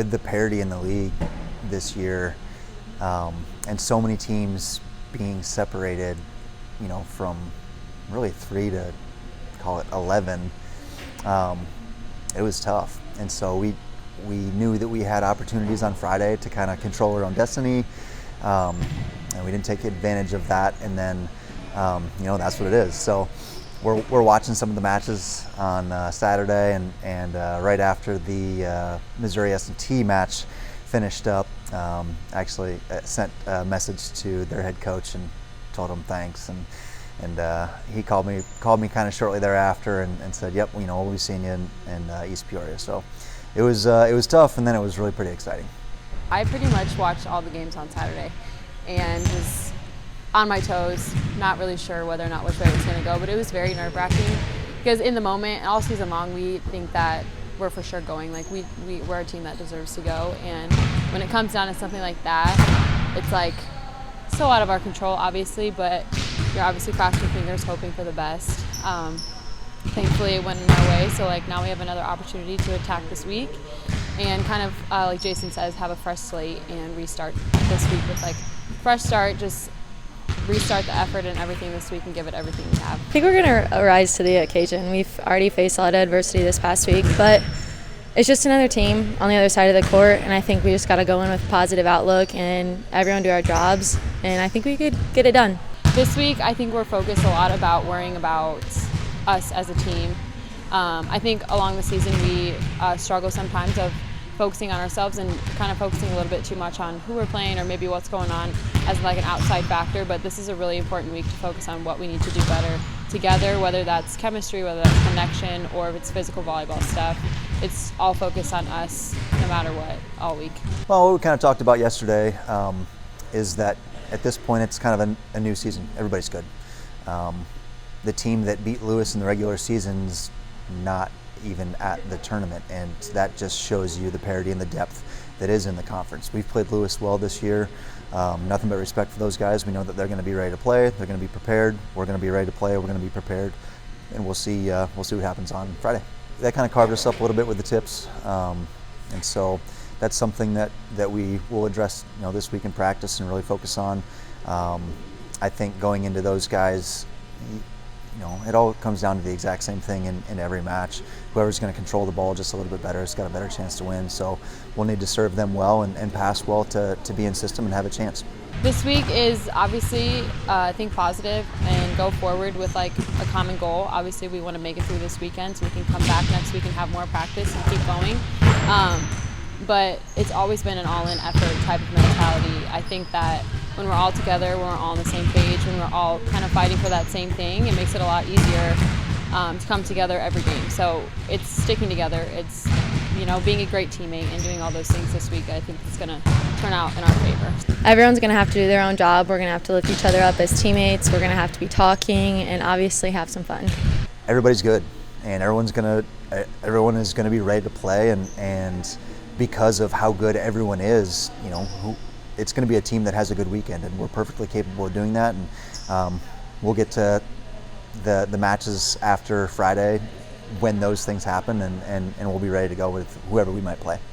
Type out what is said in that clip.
with the parity in the league this year, and so many teams being separated, from really 3 to call it 11, it was tough. And so we knew that we had opportunities on Friday to kind of control our own destiny, and we didn't take advantage of that. And then, that's what it is. So we're watching some of the matches on Saturday, and right after the Missouri S&T match finished up, actually sent a message to their head coach and told him thanks, and he called me kind of shortly thereafter and said, "Yep, we'll be seeing you in East Peoria." So it was tough, and then it was really pretty exciting. I pretty much watched all the games on Saturday and was on my toes, not really sure whether or not which way it was going to go, but it was very nerve-wracking because in the moment, all season long, we think that we're for sure going. Like we're a team that deserves to go, and when it comes down to something like that, it's like so out of our control, obviously, but you're obviously crossing your fingers, hoping for the best. Thankfully, it went in our way, so now we have another opportunity to attack this week and kind of, like Jason says, have a fresh slate and restart this week with fresh start, just restart the effort and everything this week and give it everything we have. I think we're going to rise to the occasion. We've already faced a lot of adversity this past week, but it's just another team on the other side of the court, and I think we just got to go in with a positive outlook and everyone do our jobs, and I think we could get it done. This week, I think we're focused a lot about worrying about us as a team. I think along the season we struggle sometimes of focusing on ourselves and kind of focusing a little bit too much on who we're playing or maybe what's going on as an outside factor, but this is a really important week to focus on what we need to do better together, whether that's chemistry, whether that's connection, or if it's physical volleyball stuff. It's all focused on us no matter what all week. Well, what we kind of talked about yesterday is that at this point it's kind of a new season. Everybody's good. The team that beat Lewis in the regular season's not even at the tournament, and that just shows you the parity and the depth that is in the conference. We've played Lewis well this year. Nothing but respect for those guys. We know that they're going to be ready to play. They're going to be prepared. We're going to be ready to play. We're going to be prepared, and we'll see what happens on Friday. That kind of carved us up a little bit with the tips, and so that's something that we will address this week in practice and really focus on. I think going into those guys, it all comes down to the exact same thing in every match. Whoever's going to control the ball just a little bit better has got a better chance to win. So we'll need to serve them well and pass well to be in system and have a chance. This week is obviously, I think, positive and go forward with a common goal. Obviously, we want to make it through this weekend so we can come back next week and have more practice and keep going. But it's always been an all-in effort type of mentality. I think that when we're all together, when we're all on the same page, when we're all kind of fighting for that same thing, it makes it a lot easier to come together every game. So it's sticking together. It's being a great teammate and doing all those things this week. I think it's going to turn out in our favor. Everyone's going to have to do their own job. We're going to have to lift each other up as teammates. We're going to have to be talking and obviously have some fun. Everybody's good, and everyone is going to be ready to play, and because of how good everyone is, it's going to be a team that has a good weekend, and we're perfectly capable of doing that. And we'll get to the matches after Friday when those things happen, and we'll be ready to go with whoever we might play.